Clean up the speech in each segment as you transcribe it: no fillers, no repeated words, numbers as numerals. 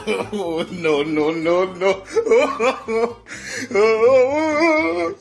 Oh, no, no, no, no. Oh,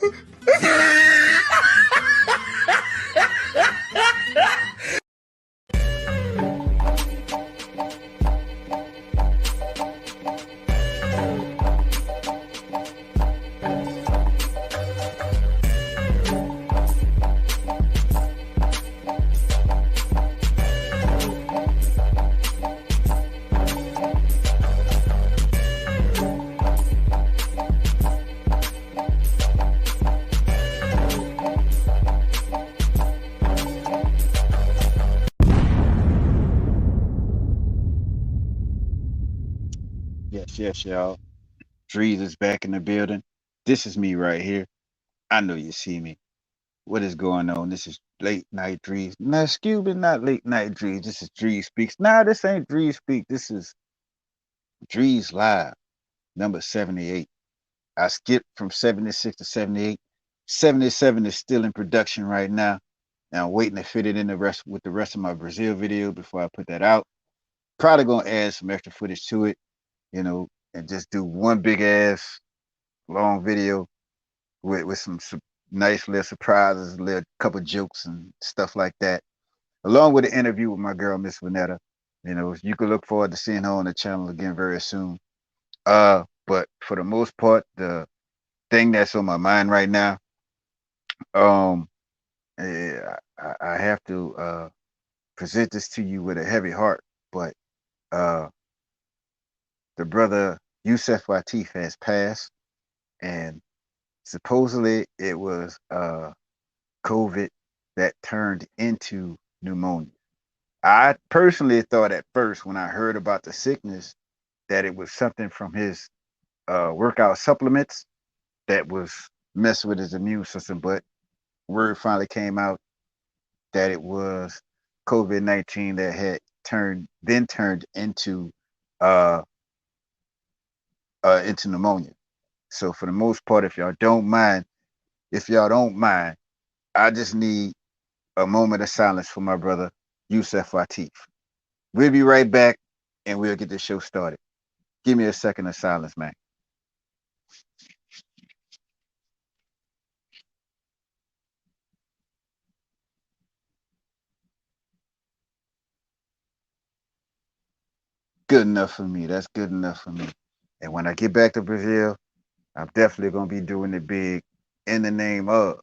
Yes, yes, y'all. DreeZ is back in the building. This is me right here. I know you see me. What is going on? This is late night DreeZ. No, excuse me, not late night DreeZ. This is DreeZ Speaks. Nah, this ain't DreeZ Speak. This is DreeZ Live, number 78. I skipped from 76 to 78. 77 is still in production right now. Now I'm waiting to fit it in the rest with the rest of my Brazil video before I put that out. Probably gonna add some extra footage to it, and just do one big ass long video with some nice little surprises, a little couple jokes and stuff like that, along with an interview with my girl Miss Vanetta. You can look forward to seeing her on the channel again very soon. But for the most part, the thing that's on my mind right now, um, I have to present this to you with a heavy heart, but uh, the brother Yusef Latif has passed, and supposedly it was COVID that turned into pneumonia. I personally thought at first when I heard about the sickness that it was something from his workout supplements that was messing with his immune system, but word finally came out that it was COVID-19 that had turned uh, into pneumonia. So for the most part, if y'all don't mind, I just need a moment of silence for my brother Yusef Latif. We'll be right back and we'll get this show started. Give me a second of silence, man. Good enough for me. That's good enough for me. And when I get back to Brazil, I'm definitely going to be doing it big in the name of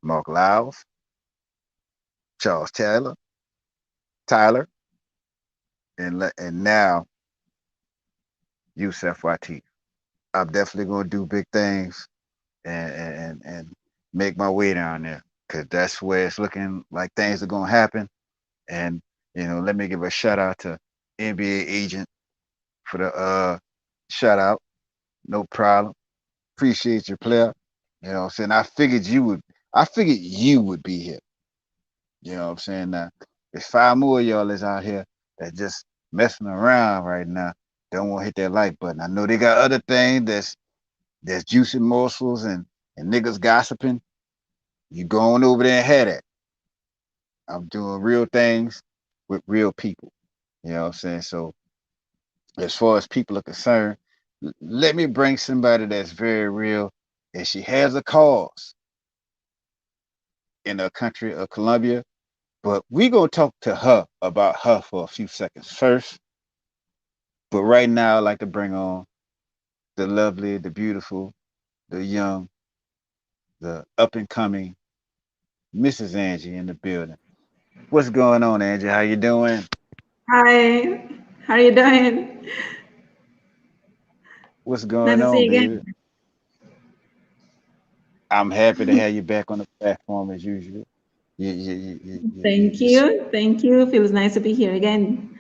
Mark Lyles, Charles Tyler, and now Yusef Latif. I'm definitely going to do big things and make my way down there because that's where it's looking like things are going to happen. And let me give a shout out to NBA agent for the shout out. No problem. Appreciate your player. You know what I'm saying? I figured you would be here. You know what I'm saying? Now, there's five more of y'all that's out here that just messing around right now. Don't want to hit that like button. I know they got other things that's juicy morsels and niggas gossiping. You going over there and had that. I'm doing real things with real people. You know what I'm saying? So as far as people are concerned, let me bring somebody that's very real and she has a cause in the country of Colombia. But we gonna talk to her about her for a few seconds first. But right now, I'd like to bring on the lovely, the beautiful, the young, the up and coming Mrs. Angie in the building. What's going on, Angie? How you doing? Hi, how are you doing? What's Nice going to see on, you again. baby? I'm happy to have you back on the platform as usual. Thank you. Thank you. Feels nice to be here again.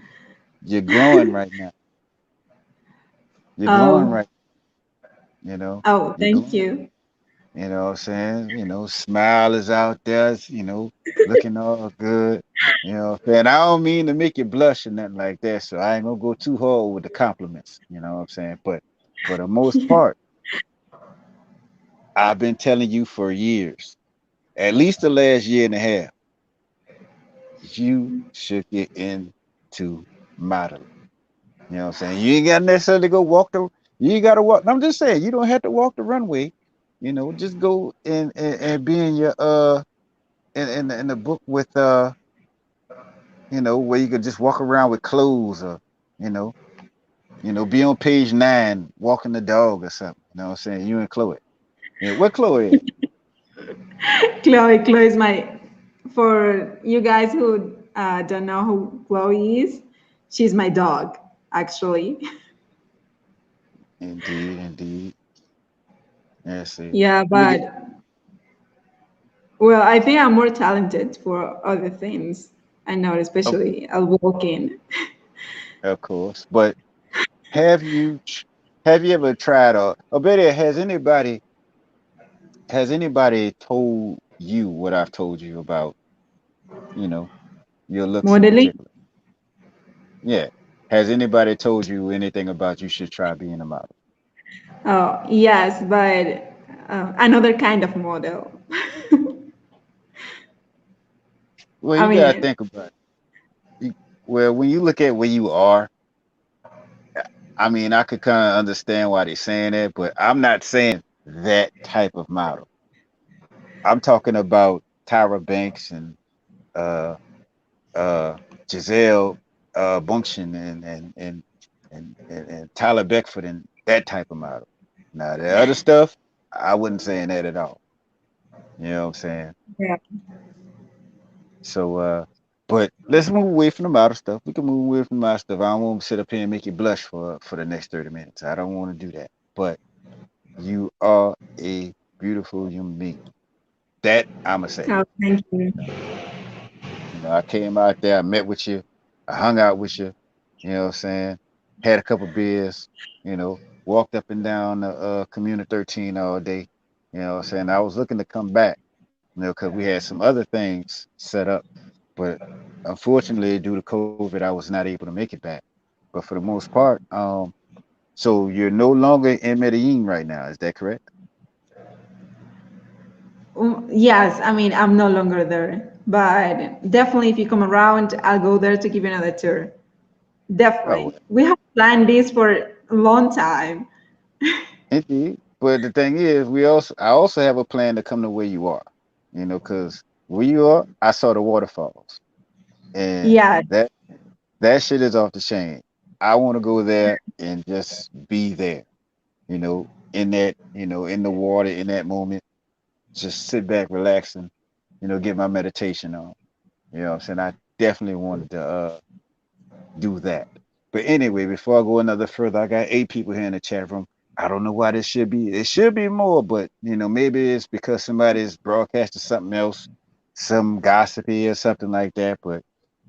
You're glowing right now. You're glowing Oh, right. You know, oh, you're thank glowing. you. You know what I'm saying? Smile is out there, looking all good. You know what I'm saying? I don't mean to make you blush or nothing like that, so I ain't gonna go too hard with the compliments, you know what I'm saying? But for the most part, I've been telling you for years, at least the last year and a half, you should get into modeling. You know what I'm saying? You ain't got to necessarily go walk the. You ain't got to walk. I'm just saying you don't have to walk the runway. You know, just go and be in your in the book with where you could just walk around with clothes or you know be on page 9 walking the dog or something. You know what I'm saying? You and Chloe. Yeah, where Chloe at? Chloe is for you guys who don't know who Chloe is, she's my dog, actually. Indeed, indeed. Yeah, see. Yeah, Let me get. but well, I think I'm more talented for other things. I know, Of, especially I'll walk in. of course, but have you have you ever tried or better, has anybody told you what I've told you about, you know, your looks in Modeling? particular? Yeah. Has anybody told you anything about you should try being a model? Oh, yes, but another kind of model. Well, I you gotta mean, think about it. Well, when you look at where you are, I mean, I could kind of understand why they're saying that, but I'm not saying that type of model. I'm talking about Tyra Banks and uh uh Giselle Bundchen and Tyler Beckford and that type of model. Now the other stuff, I wouldn't say that at all. You know what I'm saying? yeah. So but let's move away from the model stuff. We can move away from the model stuff. I don't want to sit up here and make you blush for the next 30 minutes. I don't want to do that. But you are a beautiful human being. That I'ma say. Oh, thank you. I came out there, I met with you, I hung out with you, you know what I'm saying? Had a couple beers, walked up and down the Community 13 all day, you know what I'm saying? I was looking to come back, because we had some other things set up, but unfortunately, due to COVID, I was not able to make it back. But for the most part, so you're no longer in Medellin right now, is that correct? Yes, I mean, I'm no longer there, but definitely if you come around, I'll go there to give you another tour. Oh, Definitely. We have planned this for a long time. indeed. But the thing is, I also have a plan to come to where you are, because where you are, I saw the waterfalls, and Yeah. that shit is off the chain. I want to go there and just be there, in the water, in that moment, just sit back, relax, and get my meditation on. You know what I'm saying? I definitely wanted to do that. But anyway, before I go another further, I got 8 people here in the chat room. I don't know why this should be. It should be more, but maybe it's because somebody's broadcasting something else, some gossipy or something like that. But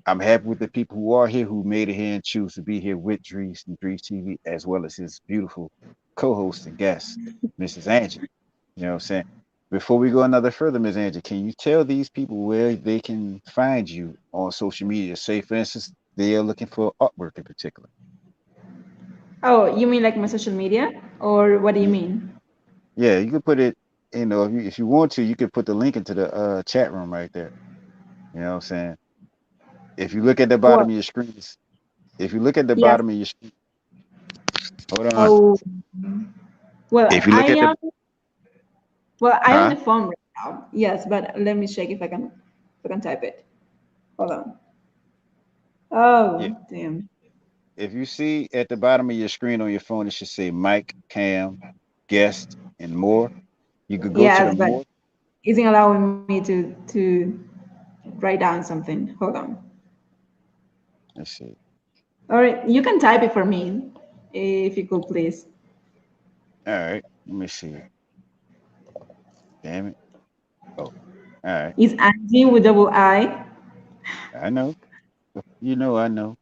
I'm happy with the people who are here, who made it here and choose to be here with Drees and Drees TV, as well as his beautiful co-host and guest, Mrs. Angie. You know what I'm saying? Before we go another further, Ms. Angie, can you tell these people where they can find you on social media? Say, for instance, they are looking for artwork in particular. Oh, you mean like my social media? Or what do you Yeah, mean? yeah, you could put it, if you want to, you could put the link into the chat room right there. You know what I'm saying? If you look at the bottom Well, of your screen, if you look at the yes. bottom of your screen, hold on. Oh, well, If you I look at the, am I on huh? the phone right now. Yes, but let me check if I can type it. Hold on. Yeah. Oh, damn. If you see at the bottom of your screen on your phone, it should say Mike, Cam, guest, and more. You could go to the Yes, but more. isn't allowing me to write down something. Hold on. Let's see. All right, you can type it for me if you could please. All right. Let me see. Damn it. Oh, all right. It's Angie with double I. I know. I know.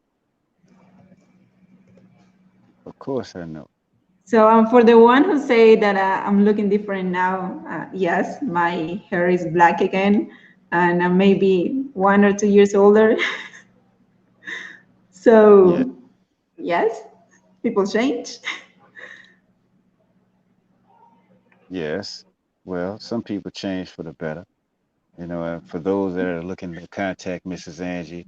Of course I know. So for the one who say that I'm looking different now, yes, my hair is black again, and I'm maybe 1 or 2 years older. Yeah. So yes, people change. Yes. Well, some people change for the better. And for those that are looking to contact Mrs. Angie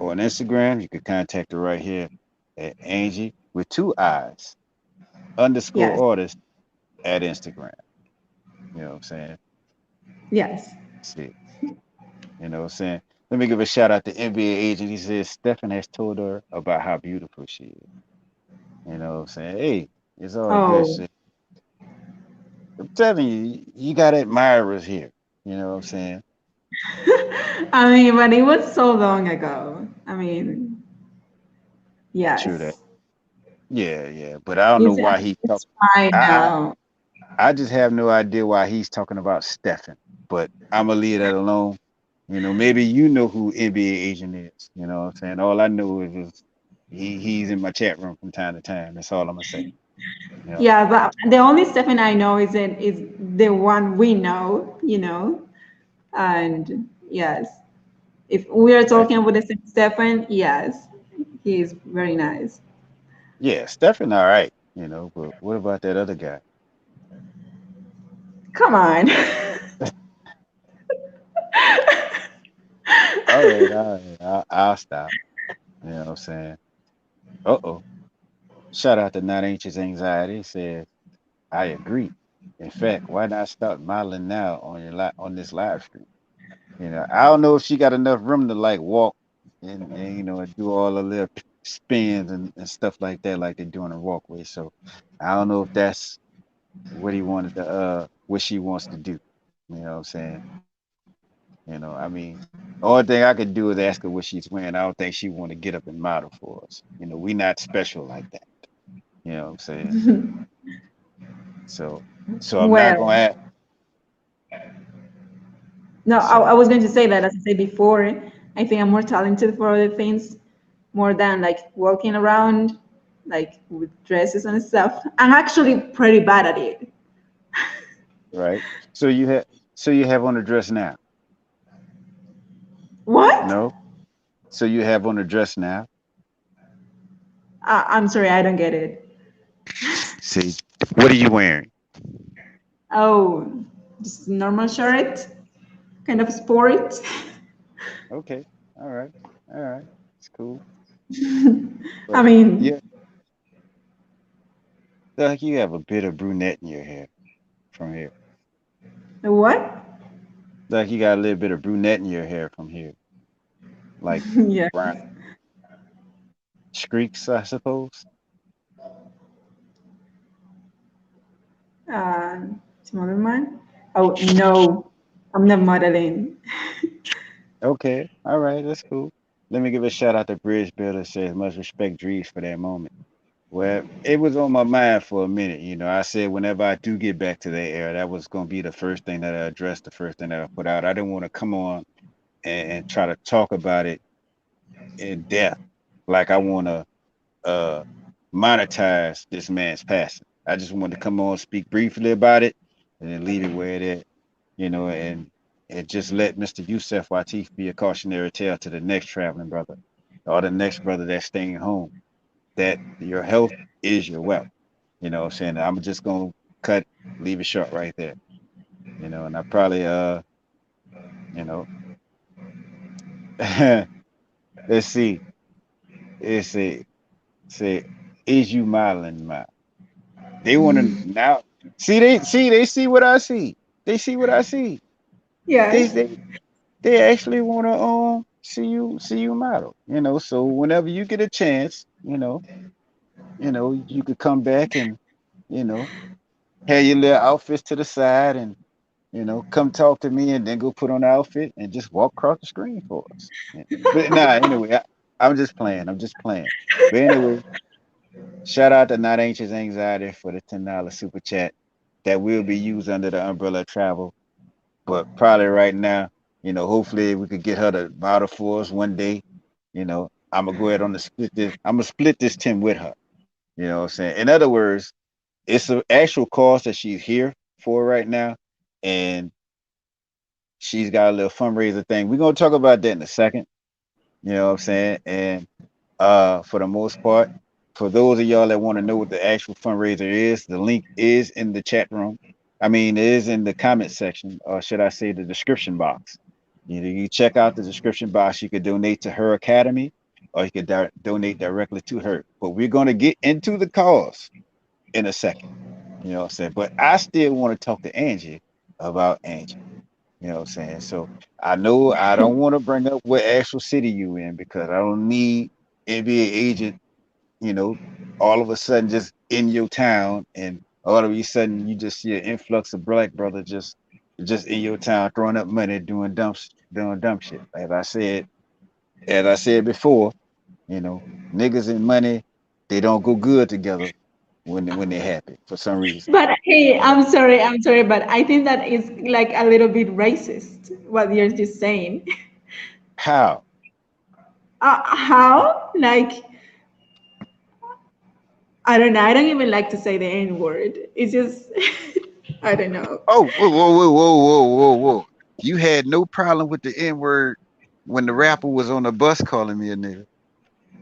on Instagram, you could contact her right here at Angie with two eyes underscore Yes. artist at Instagram. You know what I'm saying? Yes. See, you know what I'm saying? Let me give a shout out to NBA agent. He says Stephen has told her about how beautiful she is. You know what I'm saying? Hey, it's all good Oh, shit. I'm telling you, you got admirers here. You know what I'm saying? I mean, but it was so long ago. I mean, True that. yes. Yeah, yeah. But I don't know It's why he talk. it's fine I now. I just have no idea why he's talking about Stephen. But I'm gonna leave that alone. You know, maybe you know who NBA agent is. You know what I'm saying? All I know is he's in my chat room from time to time. That's all I'm gonna say. You know, Yeah, but the only Stefan I know is the one we know, and yes, if we are right? talking about the same Stefan, yes, he is very nice. Yeah, Stephen, all right. You know, but what about that other guy? Come on. All right. I'll stop. You know what I'm saying? Uh-oh. Shout out to Not Anxious Anxiety. Says, I agree. In fact, why not start modeling now on on this live stream? You know, I don't know if she got enough room to like walk and you know, and do all the little spins and stuff like that, like they do on the walkway. So I don't know if that's what he wanted to what she wants to do. You know what I'm saying? You know, I mean, the only thing I could do is ask her what she's wearing. I don't think she want to get up and model for us. You know, we not special like that. You know what I'm saying? So I'm not Well, gonna ask. no, I So was going to say that, as I said before, I think I'm more talented for other things more than like walking around, like with dresses and stuff. I'm actually pretty bad at it. right. So you have you have on a dress now. What? No. So you have on a dress now. I'm sorry, I don't get it. See, what are you wearing? Oh, just normal shirt, kind of sport. Okay. All right. All right. It's cool. I But mean, yeah, like you have a bit of brunette in your hair from here. what? Like you got a little bit of brunette in your hair from here. Like Yeah. brown streaks, I suppose. Smaller man. Oh no, I'm not modeling. Okay. All right. That's cool. Let me give a shout out to Bridge Builder. Says much respect, Drees, for that moment. Well, it was on my mind for a minute. You know, I said whenever I do get back to that era, that was going to be the first thing that I addressed, the first thing that I put out. I didn't want to come on and try to talk about it in depth, like I want to uh, monetize this man's passing. I just wanted to come on, speak briefly about it, and then leave it where it is, you know, and just let Mr. Yusef Latif be a cautionary tale to the next traveling brother or the next brother that's staying home that your health is your wealth. You know what I'm saying? I'm just gonna cut, leave it short right there. You know, and I probably you know, let's see. It's a say, is you modeling my they wanna now they see what I see. They see what I see. They Yes. they they actually wanna see you model. You know, so whenever you get a chance, you could come back and, you know, have your little outfits to the side and come talk to me and then go put on the outfit and just walk across the screen for us. Yeah. But nah, anyway, I'm just playing. I'm just playing. But anyway, shout out to Not Anxious Anxiety for the $10 super chat that will be used under the umbrella of travel. But probably right now, hopefully we could get her to model for us one day. I'm gonna go ahead on the split this. I'm gonna split this 10 with her. You know what I'm saying? In other words, it's an actual cause that she's here for right now. And she's got a little fundraiser thing. We're gonna talk about that in a second. You know what I'm saying? And for the most part, for those of y'all that want to know what the actual fundraiser is, the link is in the chat room. I mean, it is in the comment section, or should I say the description box. You check out the description box. You could donate to her academy. or you can donate directly to her. But we're going to get into the cause in a second. You know what I'm saying? But I still want to talk to Angie about Angie. You know what I'm saying? So I know I don't want to bring up what actual city you in because I don't need NBA agent, you know, all of a sudden just in your town and all of a sudden you just see an influx of black brother just in your town throwing up money doing dumb shit. As I said before, you know, niggas and money, they don't go good together when they're happy for some reason. But hey, You know. I'm sorry, but I think that is like a little bit racist what you're just saying. How? How? Like, I don't know. I don't even like to say the N word. It's just, I don't know. Oh, whoa. You had no problem with the N-word when the rapper was on the bus calling me a nigga.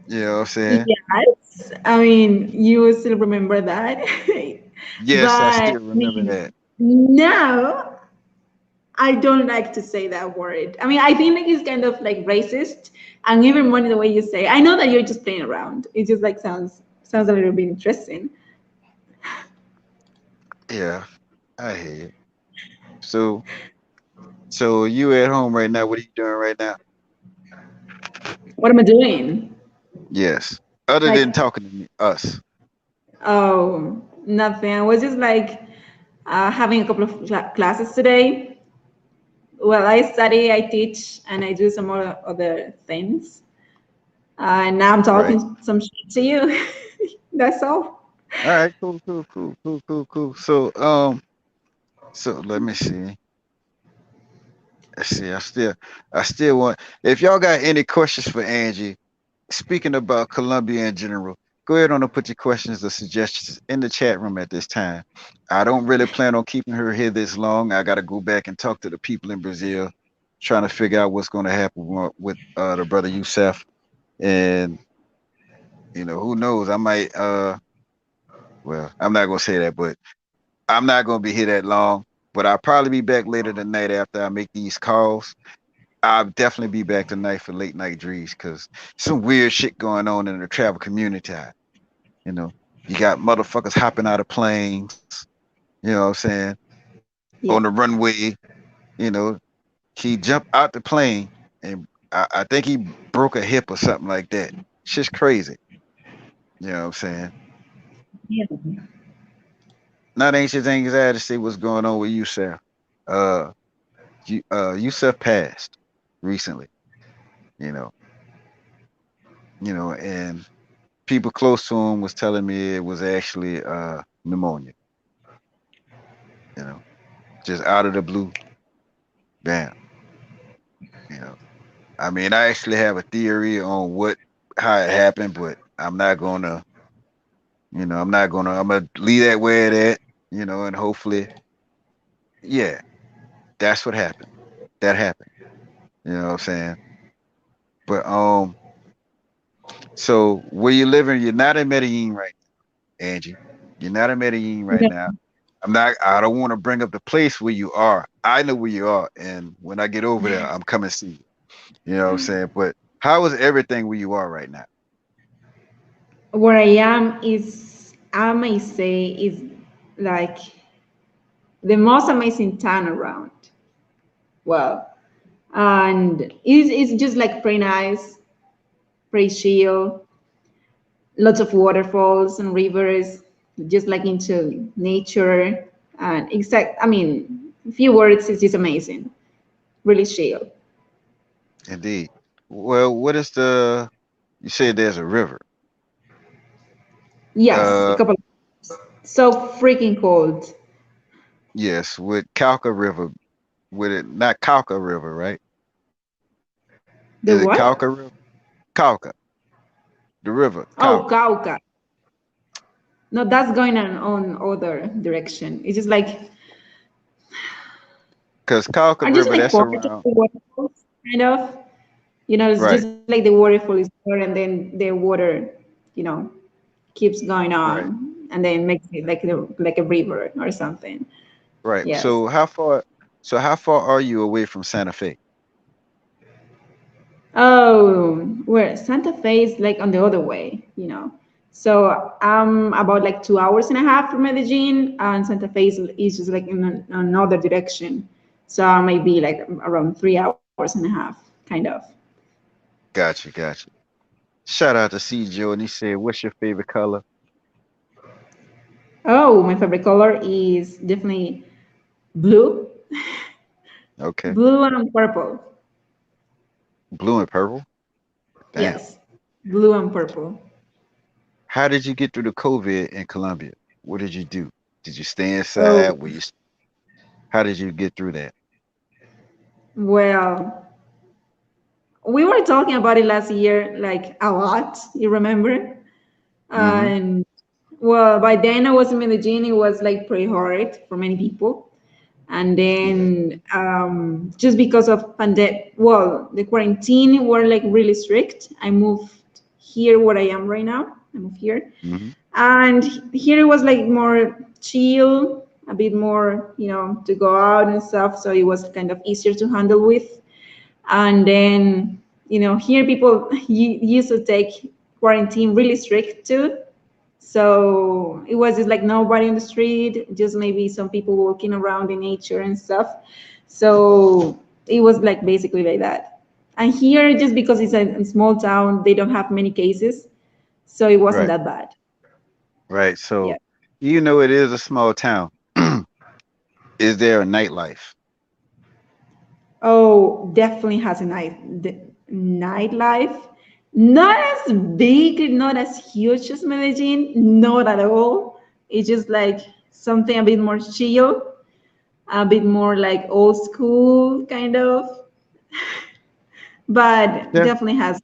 You know what I'm saying? Yes, I mean, you still remember that. Yes, I But I still remember mean, that. now I don't like to say that word. I mean, I think like it's kind of like racist, and even more in the way you say. I know that you're just playing around. It just like sounds a little bit interesting. Yeah, I hear you. So, so you at home right now? What are you doing right now? What am I doing? Yes. Other Like, than talking to me, us. oh, nothing. I was just like having a couple of classes today. Well, I study, I teach, and I do some other things. And now I'm Right. talking some shit to you. That's all. All right. Cool. So let me see. Let's see. I still want. If y'all got any questions for Angie, speaking about Colombia in general, go ahead on and put your questions or suggestions in the chat room at this time. I don't really plan on keeping her here this long. I got to go back and talk to the people in Brazil, trying to figure out what's going to happen with the brother Youssef. And, you know, who knows? I might, well, I'm not going to say that, but I'm not going to be here that long. But I'll probably be back later tonight after I make these calls. I'll definitely be back tonight for late night dreams because some weird shit going on in the travel community. You know, you got motherfuckers hopping out of planes, you know what I'm saying, on the Yeah. runway, you know, he jumped out the plane and I think he broke a hip or something like that. Shit's crazy. You know what I'm saying? Yeah. Not anxious anxiety to see what's going on with Yusef. Uh Yusef passed recently, you know, and people close to him was telling me it was actually pneumonia, you know, just out of the blue, bam, you know. I mean, I actually have a theory on how it happened, but I'm gonna leave that where it at, and hopefully, yeah, that's what happened. That happened. You know what I'm saying? But so where you living, you're not in Medellin right now, Angie. You're not in Medellin right No. now. I don't want to bring up the place where you are. I know where you are, and when I get over there, I'm coming to see you. You know what I'm saying? But how is everything where you are right now? Where I am is, I may say, is like the most amazing town around. Well, and it's just like pretty nice, pretty chill, lots of waterfalls and rivers, just like into nature. And exact, I mean, a few words, it's just amazing, really chill. Indeed. Well, what is the? You said there's a river. Yes, a Uh, couple. So freaking cold. yes, with Cauca River. With it, not Cauca River, right? The Is it Cauca what? River? Cauca, the river, Oh, Cauca. Cauca. No, that's going on other direction. It's just like, Because Cauca are just River, like that's forest of around. the waterfalls, kind of. It's Right, just like the waterfall is there, and then the water, you know, keeps going right, on, and then makes it like a river or something. right. Yes. So how far are you away from Santa Fe? Oh, where Santa Fe is like on the other way. So I'm about like 2 hours and a half from Medellin, and Santa Fe is just like in another direction. So I might be like around 3 hours and a half, kind of. Gotcha, gotcha. Shout out to C. Joe, and he said, "What's your favorite color?" Oh, my favorite color is definitely blue, Okay, blue and purple. blue and purple. Damn. Yes, blue and purple. How did you get through the COVID in Colombia? What did you do? Did you stay Oh, inside? How did you get through that? well, we were talking about it last year, like a lot. You remember? Mm-hmm. And well, by then I was in Medellin. It was like pretty hard for many people. And Yeah. then just because of the quarantine were like really strict. I moved here where I am right now. I moved here, Mm-hmm. and here it was like more chill, a bit more, to go out and stuff. So it was kind of easier to handle with. And then here people used to take quarantine really strict too, so it was just like nobody on the street, just maybe some people walking around in nature and stuff. So it was like basically like that. And here, just because it's a small town, they don't have many cases, so it wasn't Right. that bad. Right. Yeah. So, it is a small town. Is there a nightlife? Oh, definitely has a nightlife. Not as big, not as huge as Medellin, not at all. It's just like something a bit more chill, a bit more like old school kind of, but Yeah. definitely has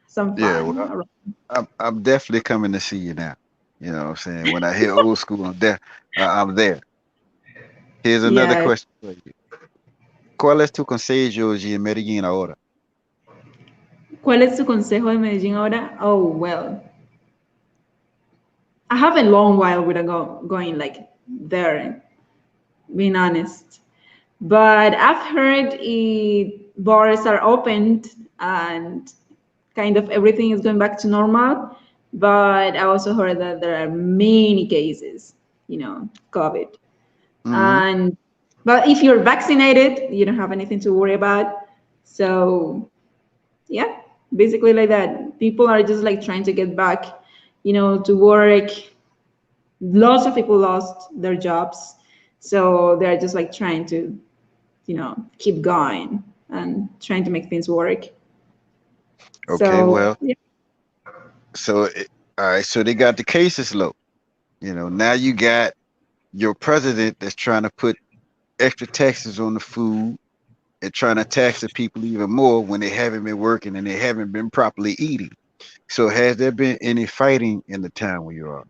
some Yeah. fun Well, around. I'm definitely coming to see you now. You know what I'm saying? When I hear old school, I'm there. Here's another Yeah. question for you. ¿Cuál es tu consejo hoy en Medellín ahora? ¿Cuál es tu consejo de Medellín ahora? Oh, well, I have a long while without going like there, being honest. But I've heard bars are opened and kind of everything is going back to normal. But I also heard that there are many cases, COVID. Mm-hmm. And but if you're vaccinated, you don't have anything to worry about. So yeah, basically like that. People are just like trying to get back, to work. Lots of people lost their jobs, so they're just like trying to, keep going and trying to make things work. Okay. So Well, yeah. so all right. So they got the cases low. Now you got your president that's trying to put extra taxes on the food and trying to tax the people even more when they haven't been working and they haven't been properly eating. So has there been any fighting in the town where you are?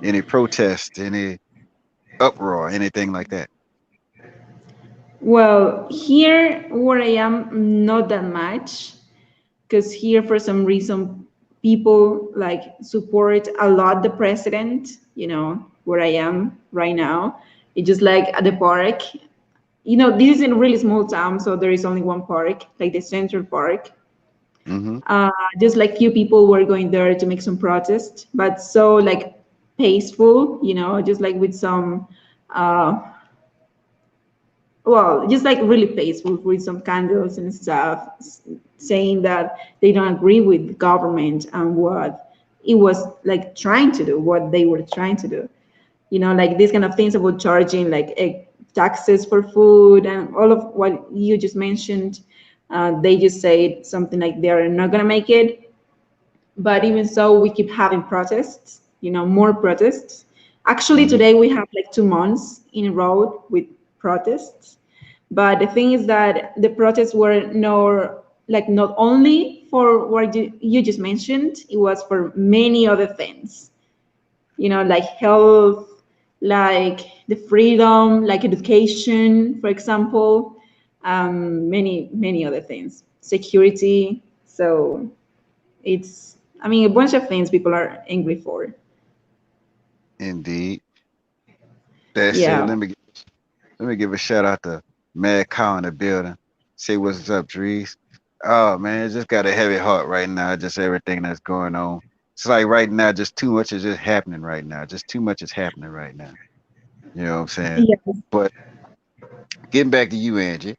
Any protests, any uproar, anything like that? Well, here where I am, not that much, because here for some reason people like support a lot the president. Where I am right now, it's just like at the park. This is in a really small town, so there is only one park, like the Central Park. Mm-hmm. uh, just like few people were going there to make some protest, but so like peaceful, just like with some uh, well, just like really peaceful with some candles and stuff, saying that they don't agree with the government and what it was like trying to do, what they were trying to do. Like these kind of things about charging like taxes for food and all of what you just mentioned. They just said something like they're not going to make it. But even so, we keep having protests, more protests. Actually, Mm-hmm. today we have like 2 months in a row with protests. But the thing is that the protests were not only for what you just mentioned, it was for many other things, like health, like the freedom, like education, for example, many, many other things, security. So it's, I mean, a bunch of things people are angry for. Indeed. That said, Yeah. let me give a shout out to Mad Cow in the building. Say what's up, Drees. Oh man, it's just got a heavy heart right now. Just everything that's going on. It's like right now, just too much is just happening right now. Just too much is happening right now. You know what I'm saying? Yes. But getting back to you, Angie.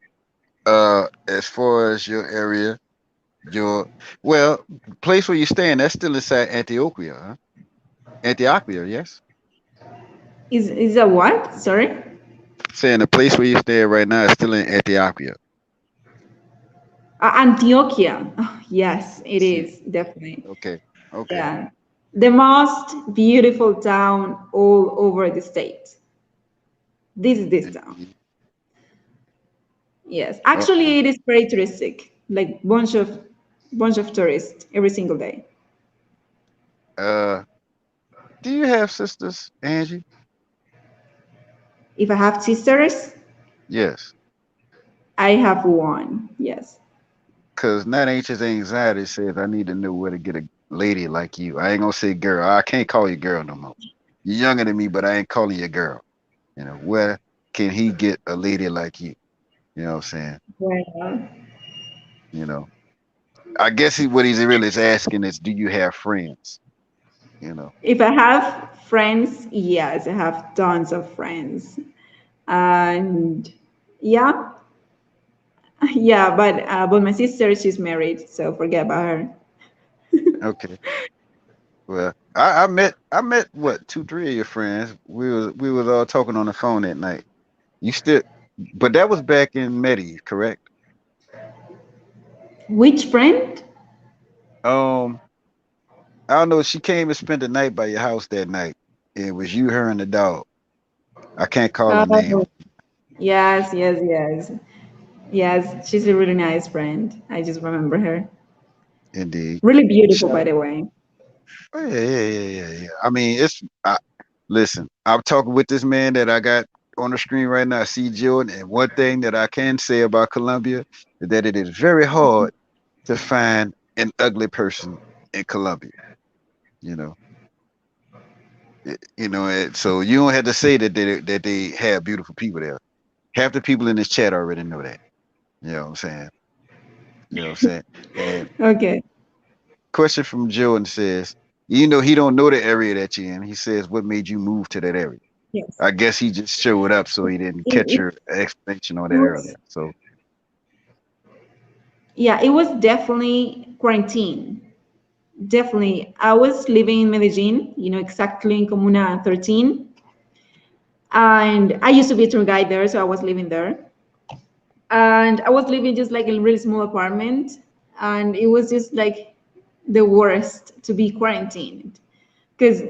As far as your area, your well, place where you're staying, that's still inside Antioquia, huh? Antioquia, yes. Is a what? Sorry. Saying the place where you're staying right now is still in Antioquia. Antioquia. Oh, yes, it See, is definitely. okay, okay. Yeah, the most beautiful town all over the state. This is this town. Indeed. Yes, Uh-oh. actually, it is very touristic. Like bunch of tourists every single day. Uh, do you have sisters, Angie? If I have sisters, Yes. I have one. Yes. Cause Not Anxious Anxiety says I need to know where to get a lady like you. I ain't gonna say girl. I can't call you girl no more. You're younger than me, but I ain't calling you girl. You know, where can he get a lady like you? You know what I'm saying? Well, You know. I guess what he's really is asking is, do you have friends? You know. if I have friends, yes, I have tons of friends, and yeah, but my sister, she's married, so forget about her. Okay. Well, I met what 2, 3 of your friends. We was all talking on the phone that night. You still, but that was back in Medi, correct? Which friend? Um, I don't know. She came and spent the night by your house that night. It was you, her, and the dog. I can't call her name. Oh, yes, yes, yes. Yes, she's a really nice friend. I just remember her. Indeed. Really beautiful, by Shout. the way. Oh, yeah, yeah, yeah, yeah, yeah. I mean, listen. I'm talking with this man that I got on the screen right now. I see Jordan, and one thing that I can say about Colombia is that it is very hard to find an ugly person in Colombia. You know, so you don't have to say that they have beautiful people there. Half the people in this chat already know that. You know what I'm saying? You know what I'm saying? And Okay. question from Jordan says, he don't know the area that you're in. He says, what made you move to that area? Yes. I guess he just showed up, so he didn't catch It, your explanation on it that was, earlier. So yeah, it was definitely quarantine. Definitely. I was living in Medellin, exactly in Comuna 13. And I used to be a tour guide there, so I was living there. And I was living just like in a really small apartment. And it was just like the worst to be quarantined. Because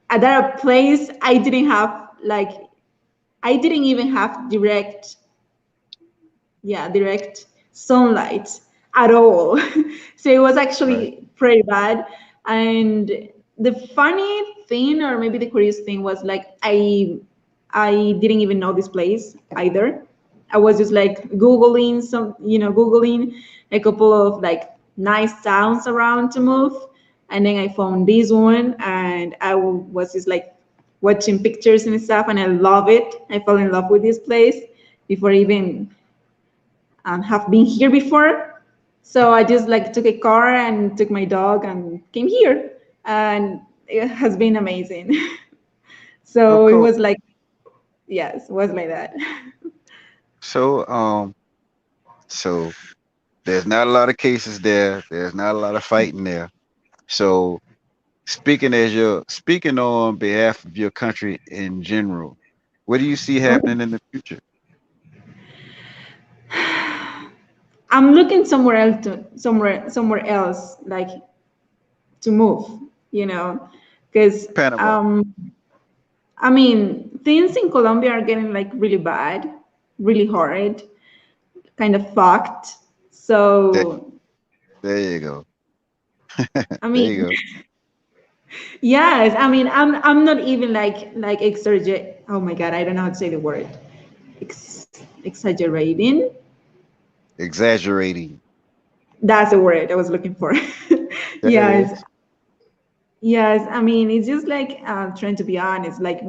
at that place, I didn't even have direct sunlight at all. So it was right, actually pretty bad. And the funny thing, or maybe the curious thing, was like I didn't even know this place either. I was just like googling a couple of like nice towns around to move, and then I found this one, and I was just like watching pictures and stuff, and I love it. I fell in love with this place before even have been here before. So I just like took a car and took my dog and came here, and it has been amazing. of So it course. was like, yes, it was like that. So so there's not a lot of cases there. There's not a lot of fighting there. So speaking on behalf of your country in general, what do you see happening in the future? I'm looking somewhere else, like to move, because Panama. I mean things in Colombia are getting like really bad, really horrid, kind of fucked. There, So there you go. I There mean, you go. yes, I mean, I'm not even like exaggerate. Oh my God, I don't know how to say the word. Exaggerating. Exaggerating. That's the word I was looking for. There it Yes, is. yes. I mean, it's just like trying to be honest. Like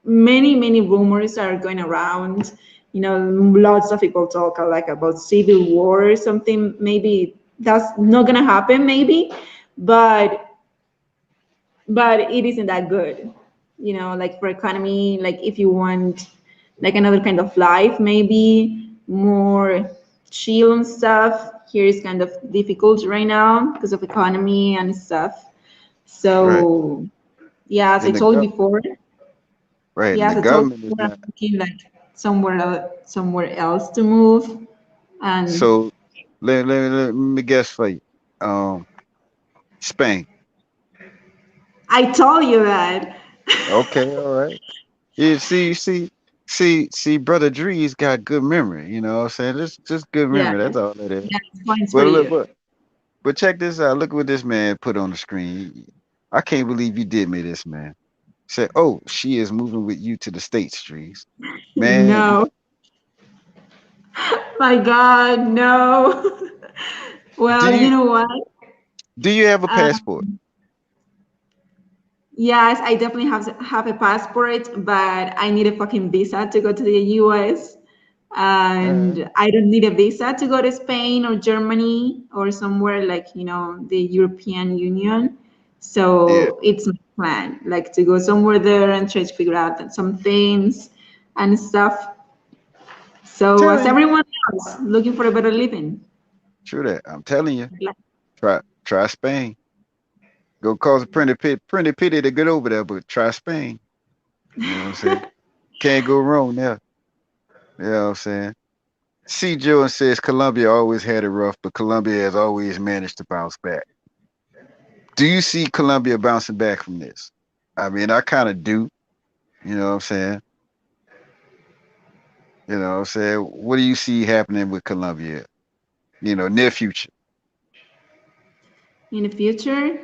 many rumors are going around. Lots of people talk like about civil war or something. Maybe that's not gonna happen maybe, but it isn't that good, like for economy, like if you want like another kind of life, maybe more chill and stuff. Here is kind of difficult right now because of economy and stuff. Right. So yeah, as I And the told you before, right, and yeah, the as I told government you is before, not. I'm looking like somewhere else to move. And So let me guess for you. Um, Spain. I told you that. Okay, all right. Yeah, see, brother Dree's got good memory. You know what I'm saying? Just good Yeah, memory. That's all it is. yeah, points for But look, you. but check this out. Look what this man put on the screen. I can't believe you did me this, man. Said, oh, she is moving with you to the States, Drees. Man, No, my God, no. do Well, you you know what? do you have a Uh, passport? yes, I definitely have a passport, but I need a fucking visa to go to the US. Uh, And I don't need a visa to go to Spain or Germany or somewhere like, the European Union. yeah. So it's my plan, like to go somewhere there and try to figure out some things and stuff. So as Telling you. everyone else, looking for a better living. True that. I'm telling you. Like, Try Spain. Go cause a pretty pity to get over there, but try Spain. You know what I'm saying? Can't go wrong there. You know what I'm saying? C. Jordan says Colombia always had it rough, but Colombia has always managed to bounce back. Do you see Colombia bouncing back from this? I mean, I kind of do. You know what I'm saying? You know what I'm saying? What do you see happening with Colombia? Near future. in the future,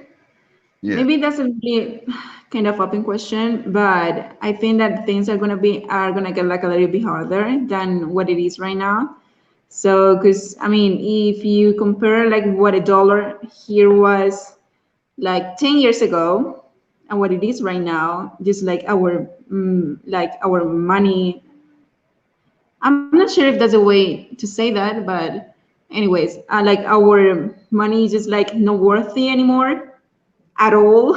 Yeah. maybe that's a really kind of open question, but I think that things are gonna get like a little bit harder than what it is right now. So, because I mean, if you compare like what a dollar here was like 10 years ago and what it is right now, just like our money. I'm not sure if that's a way to say that, but anyways, like our money is just like not worthy anymore at all.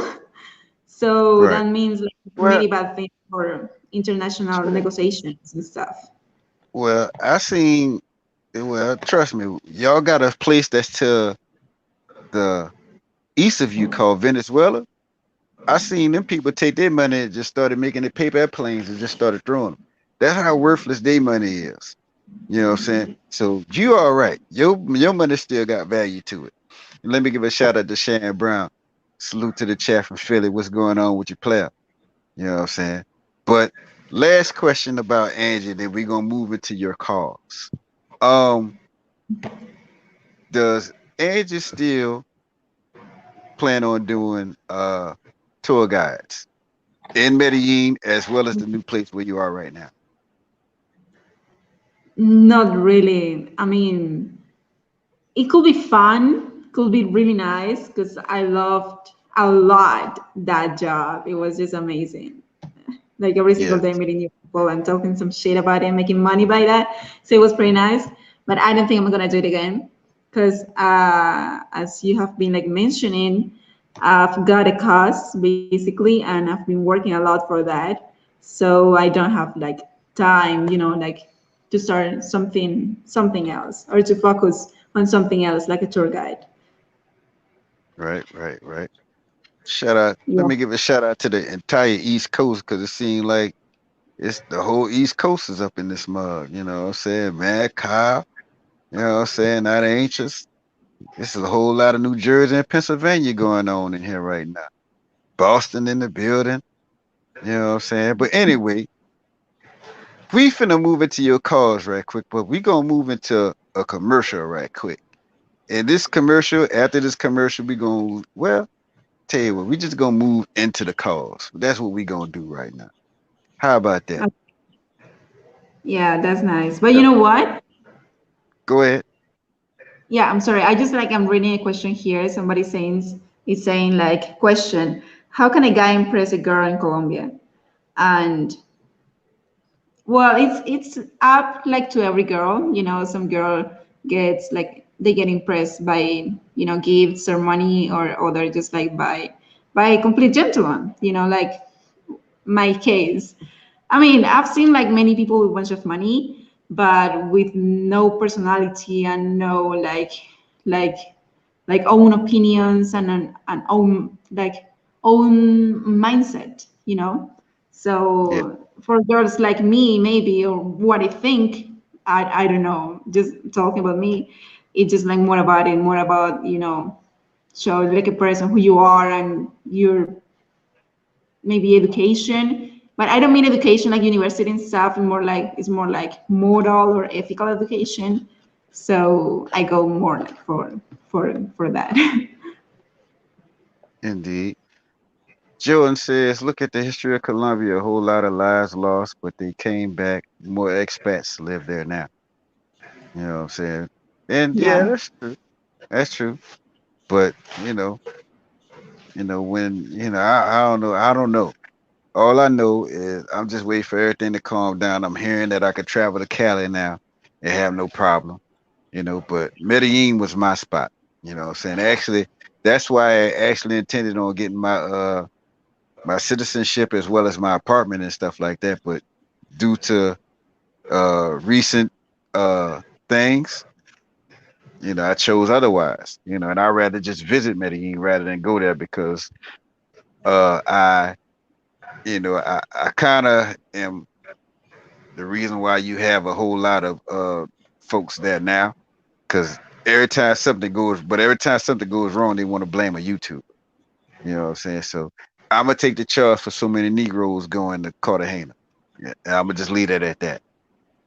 So Right. that means like Well, many bad things for international true that. negotiations and stuff. Well, I seen. Well, trust me, y'all got a place that's to the east of you called Venezuela. I seen them people take their money and just started making it paper airplanes and just started throwing them. That's how worthless their money is. You know what I'm saying? So you all right. Your money still got value to it. And let me give a shout out to Shannon Brown. Salute to the chat from Philly. What's going on with your player? You know what I'm saying? But last question about Angie, then we're gonna move into your calls. Um, does Angie still plan on doing tour guides in Medellin as well as the new place where you are right now? Not really. I mean, it could be fun, could be really nice because I loved a lot that job. It was just amazing. Like every single Yeah. day meeting new people and talking some shit about it, making money by that. So it was pretty nice. But I don't think I'm gonna do it again because as you have been like mentioning, I've got a cause basically, and I've been working a lot for that. So I don't have like time, like to start something else or to focus on something else like a tour guide. Right. Shout out. Let Yeah. me give a shout out to the entire East Coast because it seemed like it's the whole East Coast is up in this mug. You know what I'm saying? Man, Kyle, you know what I'm saying? Not anxious. This is a whole lot of New Jersey and Pennsylvania going on in here right now. Boston in the building. You know what I'm saying? But anyway, we finna move into your cars right quick, but we gonna move into a commercial right quick. And this commercial, after this commercial, we gonna, well, tell you what, we just gonna move into the cars. That's what we gonna do right now. How about that? Yeah, that's nice. But you Yeah. know what? Go ahead. Yeah, I'm sorry. I'm reading a question here. Somebody saying is saying like question, how can a guy impress a girl in Colombia? And well, it's up like to every girl. Some girl gets like they get impressed by, gifts or money, or they're just like by a complete gentleman, like my case. I mean, I've seen like many people with a bunch of money, but with no personality and no like own opinions and an own own mindset, Yeah, So for girls like me, maybe, or what I think, I don't know. Just talking about me, it's just like more about show like a person who you are and your maybe education, but I don't mean education like university and stuff. It's more like moral or ethical education. So I go more like for that. indeed. Jordan says, look at the history of Colombia. A whole lot of lives lost, but they came back. More expats live there now. You know what I'm saying? And yeah, Yeah. that's true. That's true. But when I don't know. I don't know. All I know is I'm just waiting for everything to calm down. I'm hearing that I could travel to Cali now and have no problem. But Medellin was my spot. You know what I'm saying? Actually, that's why I actually intended on getting my citizenship as well as my apartment and stuff like that. But due to recent things, I chose otherwise. And I'd rather just visit Medellin rather than go there because I I kind of am the reason why you have a whole lot of folks there now. Because every time something goes wrong, they want to blame a YouTuber. You know what I'm saying? So I'm gonna take the charge for so many Negroes going to Cartagena. Yeah, and I'm gonna just leave it at that.